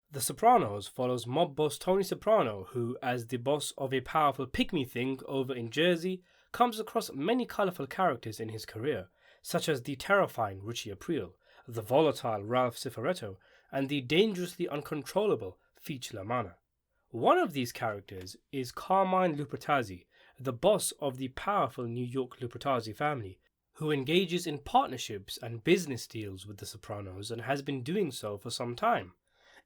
The Sopranos follows mob boss Tony Soprano, who, as the boss of a powerful Pygmy thing over in Jersey, comes across many colourful characters in his career, such as the terrifying Ritchie April, the volatile Ralph Cifaretto, and the dangerously uncontrollable Feech LaMana. One of these characters is Carmine Lupertazzi, the boss of the powerful New York Lupertazzi family, who engages in partnerships and business deals with the Sopranos and has been doing so for some time.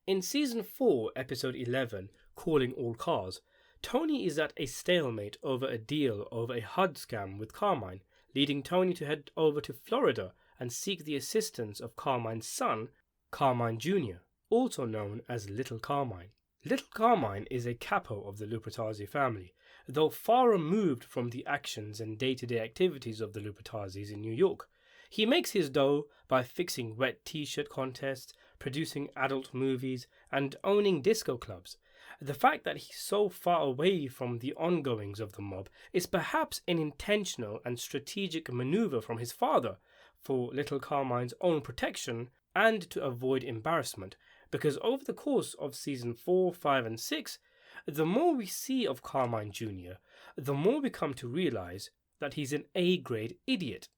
In Season 4, Episode 11, Calling All Cars, Tony is at a stalemate over a deal over a HUD scam with Carmine, leading Tony to head over to Florida and seek the assistance of Carmine's son, Carmine Jr., also known as Little Carmine. Little Carmine is a capo of the Lupertazzi family, though far removed from the actions and day-to-day activities of the Lupertazzis in New York. He makes his dough by fixing wet t-shirt contests, producing adult movies, and owning disco clubs. The fact that he's so far away from the ongoings of the mob is perhaps an intentional and strategic maneuver from his father for Little Carmine's own protection and to avoid embarrassment, because over the course of Season 4, 5, and 6, the more we see of Carmine Jr., the more we come to realize that he's an A-grade idiot.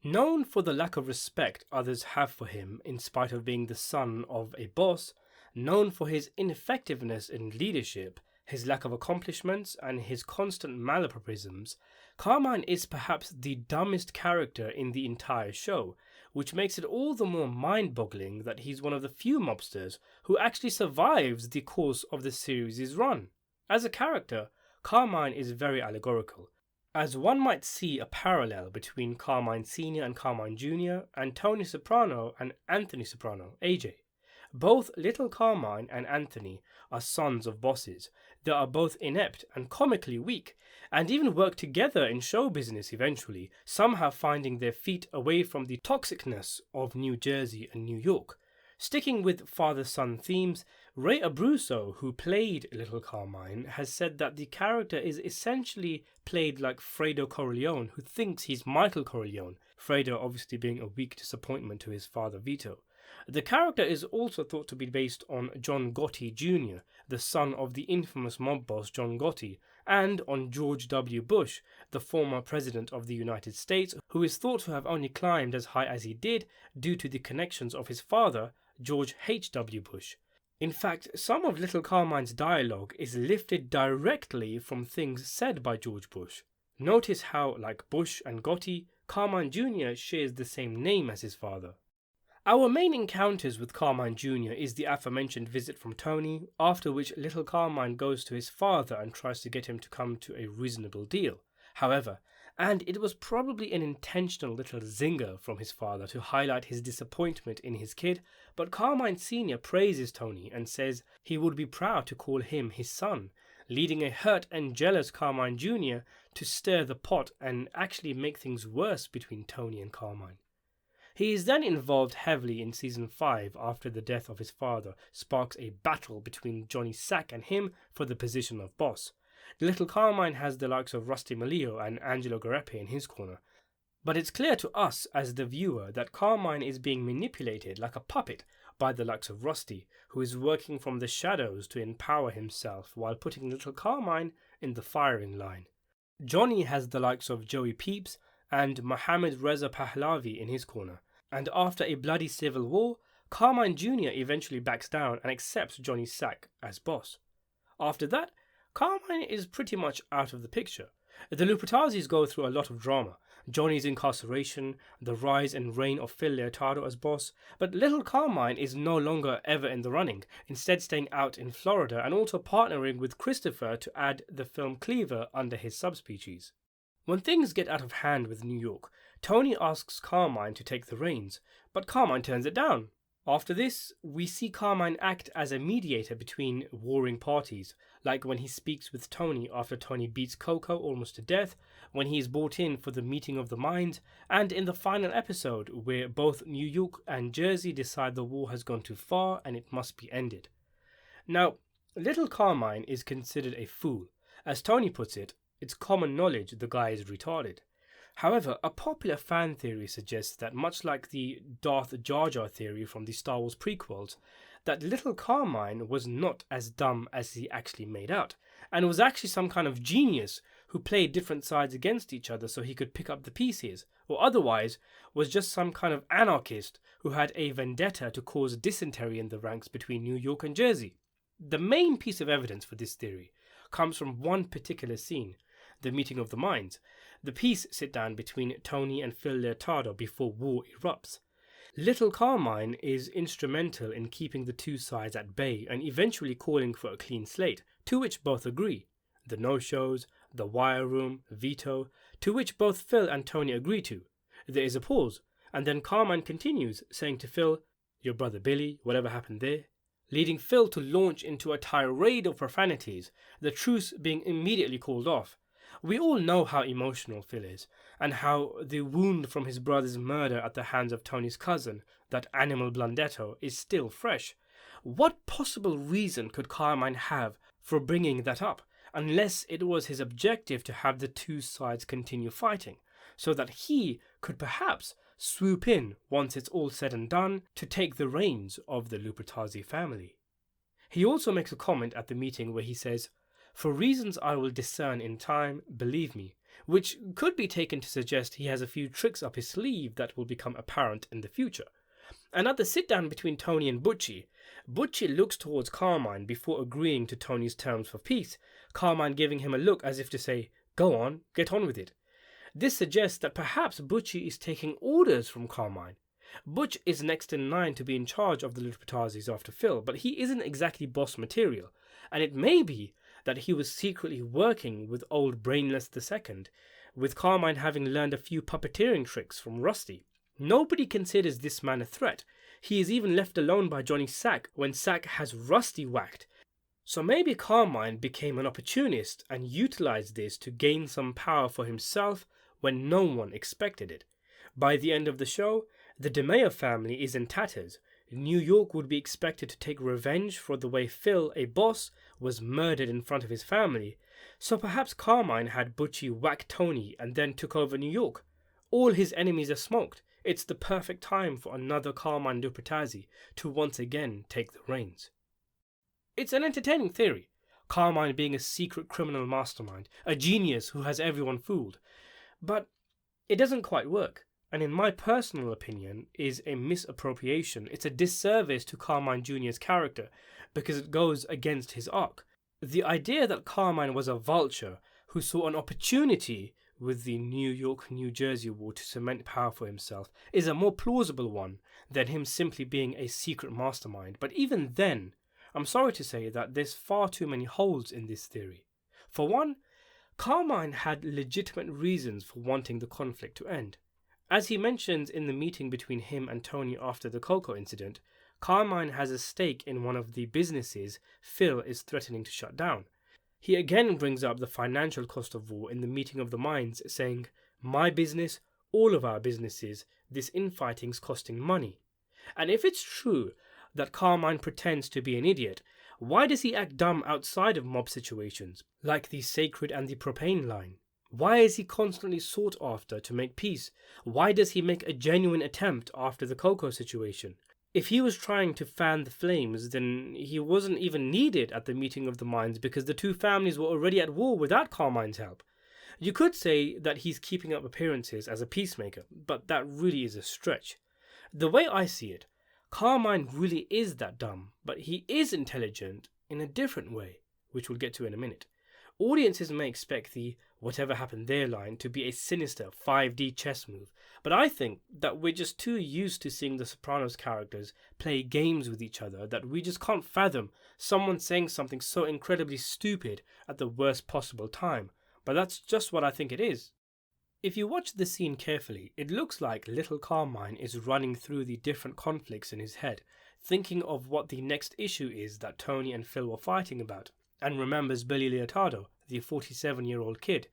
Known for the lack of respect others have for him in spite of being the son of a boss, known for his ineffectiveness in leadership, his lack of accomplishments, and his constant malapropisms, Carmine is perhaps the dumbest character in the entire show, which makes it all the more mind-boggling that he's one of the few mobsters who actually survives the course of the series' run. As a character, Carmine is very allegorical, as one might see a parallel between Carmine Sr. and Carmine Jr. and Tony Soprano and Anthony Soprano, AJ. Both Little Carmine and Anthony are sons of bosses that are both inept and comically weak, and even work together in show business eventually, somehow finding their feet away from the toxicness of New Jersey and New York. Sticking with father-son themes, Ray Abruzzo, who played Little Carmine, has said that the character is essentially played like Fredo Corleone, who thinks he's Michael Corleone, Fredo obviously being a weak disappointment to his father Vito. The character is also thought to be based on John Gotti Jr., the son of the infamous mob boss John Gotti, and on George W. Bush, the former president of the United States, who is thought to have only climbed as high as he did due to the connections of his father, George H. W. Bush. In fact, some of Little Carmine's dialogue is lifted directly from things said by George Bush. Notice how, like Bush and Gotti, Carmine Jr. shares the same name as his father. Our main encounters with Carmine Jr. is the aforementioned visit from Tony, after which Little Carmine goes to his father and tries to get him to come to a reasonable deal. However, and it was probably an intentional little zinger from his father to highlight his disappointment in his kid, but Carmine Sr. praises Tony and says he would be proud to call him his son, leading a hurt and jealous Carmine Jr. to stir the pot and actually make things worse between Tony and Carmine. He is then involved heavily in Season 5 after the death of his father sparks a battle between Johnny Sack and him for the position of boss. Little Carmine has the likes of Rusty Maleo and Angelo Gareppe in his corner, but it's clear to us as the viewer that Carmine is being manipulated like a puppet by the likes of Rusty, who is working from the shadows to empower himself while putting Little Carmine in the firing line. Johnny has the likes of Joey Peeps and Mohammad Reza Pahlavi in his corner, and after a bloody civil war, Carmine Jr. eventually backs down and accepts Johnny Sack as boss. After that, Carmine is pretty much out of the picture. The Lupertazzis go through a lot of drama, Johnny's incarceration, the rise and reign of Phil Leotardo as boss, but Little Carmine is no longer ever in the running, instead staying out in Florida and also partnering with Christopher to add the film Cleaver under his subspecies. When things get out of hand with New York, Tony asks Carmine to take the reins, but Carmine turns it down. After this, we see Carmine act as a mediator between warring parties, like when he speaks with Tony after Tony beats Coco almost to death, when he is brought in for the meeting of the minds, and in the final episode where both New York and Jersey decide the war has gone too far and it must be ended. Now, Little Carmine is considered a fool. As Tony puts it, it's common knowledge the guy is retarded. However, a popular fan theory suggests that much like the Darth Jar Jar theory from the Star Wars prequels, that little Carmine was not as dumb as he actually made out, and was actually some kind of genius who played different sides against each other so he could pick up the pieces, or otherwise was just some kind of anarchist who had a vendetta to cause dysentery in the ranks between New York and Jersey. The main piece of evidence for this theory comes from one particular scene, the meeting of the minds, the peace sit-down between Tony and Phil Leotardo before war erupts. Little Carmine is instrumental in keeping the two sides at bay and eventually calling for a clean slate, to which both agree. The no-shows, the wire room, veto, to which both Phil and Tony agree to. There is a pause, and then Carmine continues, saying to Phil, "Your brother Billy, whatever happened there?" leading Phil to launch into a tirade of profanities, the truce being immediately called off. We all know how emotional Phil is, and how the wound from his brother's murder at the hands of Tony's cousin, that animal Blundetto, is still fresh. What possible reason could Carmine have for bringing that up, unless it was his objective to have the two sides continue fighting, so that he could perhaps swoop in once it's all said and done to take the reins of the Lupertazzi family? He also makes a comment at the meeting where he says, "For reasons I will discern in time, believe me," which could be taken to suggest he has a few tricks up his sleeve that will become apparent in the future. And at the sit-down between Tony and Butchie, Butchie looks towards Carmine before agreeing to Tony's terms for peace, Carmine giving him a look as if to say, "Go on, get on with it." This suggests that perhaps Butchie is taking orders from Carmine. Butch is next in line to be in charge of the Lupertazzis after Phil, but he isn't exactly boss material, and it may be that he was secretly working with old Brainless II, with Carmine having learned a few puppeteering tricks from Rusty. Nobody considers this man a threat. He is even left alone by Johnny Sack when Sack has Rusty whacked. So maybe Carmine became an opportunist and utilized this to gain some power for himself when no one expected it. By the end of the show, the DeMeo family is in tatters. New York would be expected to take revenge for the way Phil, a boss, was murdered in front of his family, so perhaps Carmine had Butchie whack Tony and then took over New York. All his enemies are smoked. It's the perfect time for another Carmine Lupertazzi to once again take the reins. It's an entertaining theory, Carmine being a secret criminal mastermind, a genius who has everyone fooled. But it doesn't quite work, and in my personal opinion is a misappropriation. It's a disservice to Carmine Jr.'s character because it goes against his arc. The idea that Carmine was a vulture who saw an opportunity with the New York-New Jersey war to cement power for himself is a more plausible one than him simply being a secret mastermind. But even then, I'm sorry to say that there's far too many holes in this theory. For one, Carmine had legitimate reasons for wanting the conflict to end. As he mentions in the meeting between him and Tony after the Coco incident, Carmine has a stake in one of the businesses Phil is threatening to shut down. He again brings up the financial cost of war in the meeting of the minds, saying, "My business, all of our businesses, this infighting's costing money." And if it's true that Carmine pretends to be an idiot, why does he act dumb outside of mob situations, like the sacred and the profane line? Why is he constantly sought after to make peace? Why does he make a genuine attempt after the Coco situation? If he was trying to fan the flames, then he wasn't even needed at the meeting of the minds because the two families were already at war without Carmine's help. You could say that he's keeping up appearances as a peacemaker, but that really is a stretch. The way I see it, Carmine really is that dumb, but he is intelligent in a different way, which we'll get to in a minute. Audiences may expect the "whatever happened there" line to be a sinister 5D chess move, but I think that we're just too used to seeing the Sopranos characters play games with each other that we just can't fathom someone saying something so incredibly stupid at the worst possible time. But that's just what I think it is. If you watch the scene carefully, it looks like little Carmine is running through the different conflicts in his head, thinking of what the next issue is that Tony and Phil were fighting about, and remembers Billy Leotardo, the 47-year-old kid.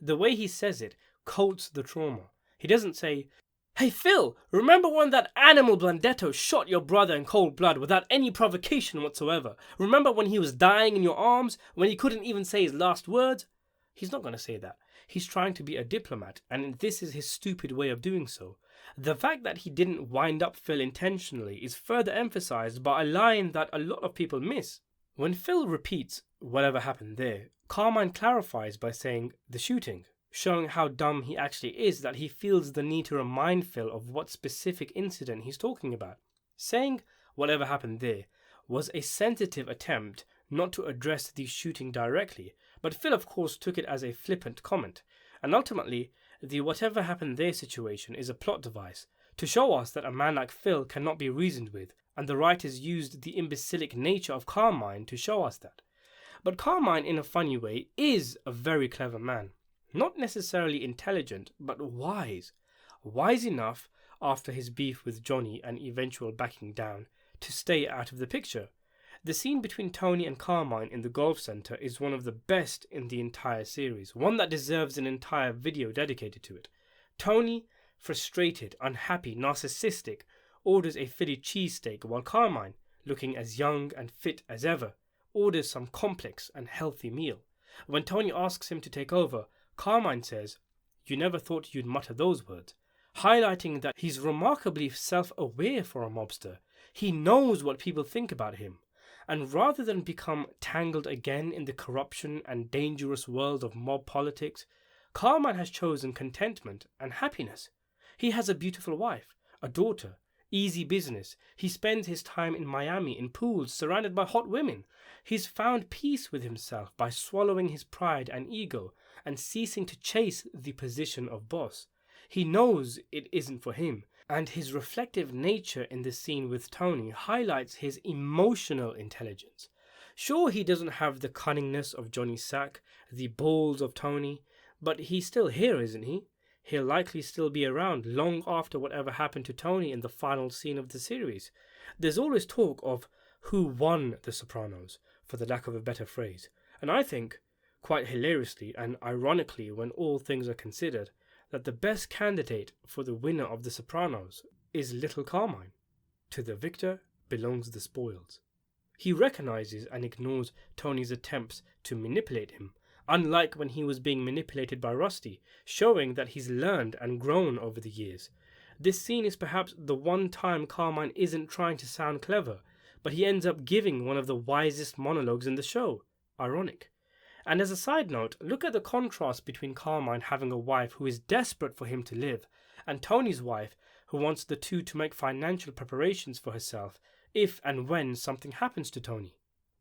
The way he says it coats the trauma. He doesn't say, "Hey Phil, remember when that animal Blundetto shot your brother in cold blood without any provocation whatsoever? Remember when he was dying in your arms, when he couldn't even say his last words?" He's not going to say that. He's trying to be a diplomat, and this is his stupid way of doing so. The fact that he didn't wind up Phil intentionally is further emphasized by a line that a lot of people miss. When Phil repeats whatever happened there, Carmine clarifies by saying the shooting, showing how dumb he actually is that he feels the need to remind Phil of what specific incident he's talking about. Saying whatever happened there was a sensitive attempt not to address the shooting directly, but Phil of course took it as a flippant comment, and ultimately the whatever happened there situation is a plot device to show us that a man like Phil cannot be reasoned with, and the writers used the imbecilic nature of Carmine to show us that. But Carmine, in a funny way, is a very clever man. Not necessarily intelligent, but wise. Wise enough, after his beef with Johnny and eventual backing down, to stay out of the picture. The scene between Tony and Carmine in the golf centre is one of the best in the entire series, one that deserves an entire video dedicated to it. Tony, frustrated, unhappy, narcissistic, orders a Philly cheesesteak, while Carmine, looking as young and fit as ever, orders some complex and healthy meal. When Tony asks him to take over, Carmine says, "You never thought you'd mutter those words," highlighting that he's remarkably self-aware for a mobster. He knows what people think about him. And rather than become tangled again in the corruption and dangerous world of mob politics, Carmine has chosen contentment and happiness. He has a beautiful wife, a daughter, easy business. He spends his time in Miami in pools surrounded by hot women. He's found peace with himself by swallowing his pride and ego and ceasing to chase the position of boss. He knows it isn't for him, and his reflective nature in the scene with Tony highlights his emotional intelligence. Sure, he doesn't have the cunningness of Johnny Sack, the balls of Tony, but he's still here, isn't he? He'll likely still be around long after whatever happened to Tony in the final scene of the series. There's always talk of who won The Sopranos, for the lack of a better phrase, and I think, quite hilariously and ironically when all things are considered, that the best candidate for the winner of The Sopranos is Little Carmine. To the victor belongs the spoils. He recognizes and ignores Tony's attempts to manipulate him, unlike when he was being manipulated by Rusty, showing that he's learned and grown over the years. This scene is perhaps the one time Carmine isn't trying to sound clever, but he ends up giving one of the wisest monologues in the show. Ironic. And as a side note, look at the contrast between Carmine having a wife who is desperate for him to live, and Tony's wife who wants the two to make financial preparations for herself if and when something happens to Tony.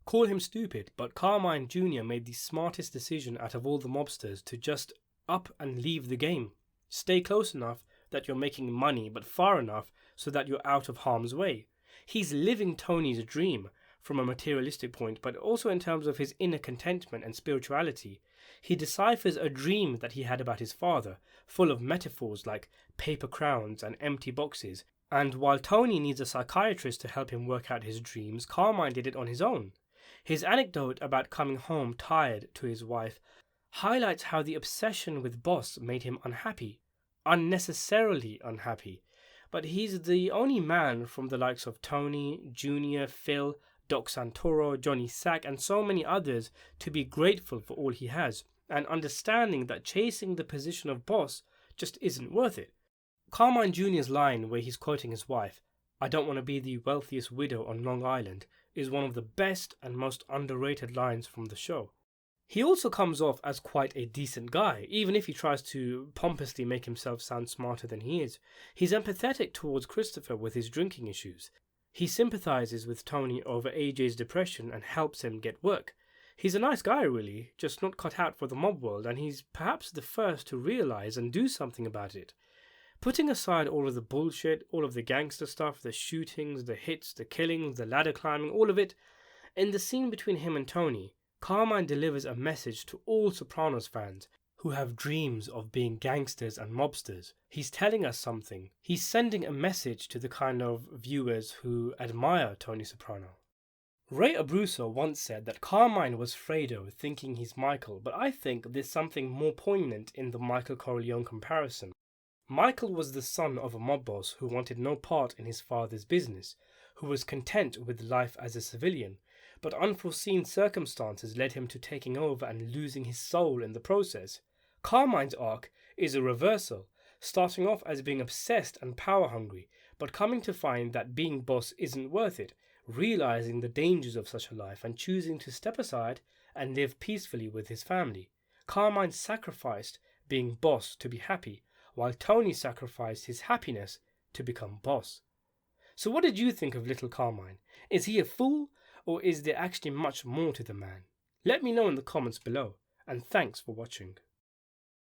Call him stupid, but Carmine Jr. made the smartest decision out of all the mobsters to just up and leave the game. Stay close enough that you're making money, but far enough so that you're out of harm's way. He's living Tony's dream, from a materialistic point, but also in terms of his inner contentment and spirituality. He deciphers a dream that he had about his father, full of metaphors like paper crowns and empty boxes, and while Tony needs a psychiatrist to help him work out his dreams, Carmine did it on his own. His anecdote about coming home tired to his wife highlights how the obsession with boss made him unhappy, unnecessarily unhappy, but he's the only man from the likes of Tony, Jr., Phil, Doc Santoro, Johnny Sack, and so many others to be grateful for all he has, and understanding that chasing the position of boss just isn't worth it. Carmine Jr.'s line where he's quoting his wife, "I don't want to be the wealthiest widow on Long Island," is one of the best and most underrated lines from the show. He also comes off as quite a decent guy, even if he tries to pompously make himself sound smarter than he is. He's empathetic towards Christopher with his drinking issues. He sympathizes with Tony over AJ's depression and helps him get work. He's a nice guy really, just not cut out for the mob world, and he's perhaps the first to realize and do something about it. Putting aside all of the bullshit, all of the gangster stuff, the shootings, the hits, the killings, the ladder climbing, all of it, in the scene between him and Tony, Carmine delivers a message to all Sopranos fans who have dreams of being gangsters and mobsters. He's telling us something. He's sending a message to the kind of viewers who admire Tony Soprano. Ray Abruzzo once said that Carmine was Fredo thinking he's Michael, but I think there's something more poignant in the Michael Corleone comparison. Michael was the son of a mob boss who wanted no part in his father's business, who was content with life as a civilian, but unforeseen circumstances led him to taking over and losing his soul in the process. Carmine's arc is a reversal, starting off as being obsessed and power hungry, but coming to find that being boss isn't worth it, realizing the dangers of such a life and choosing to step aside and live peacefully with his family. Carmine sacrificed being boss to be happy, while Tony sacrificed his happiness to become boss. So what did you think of Little Carmine? Is he a fool, or is there actually much more to the man? Let me know in the comments below, and thanks for watching.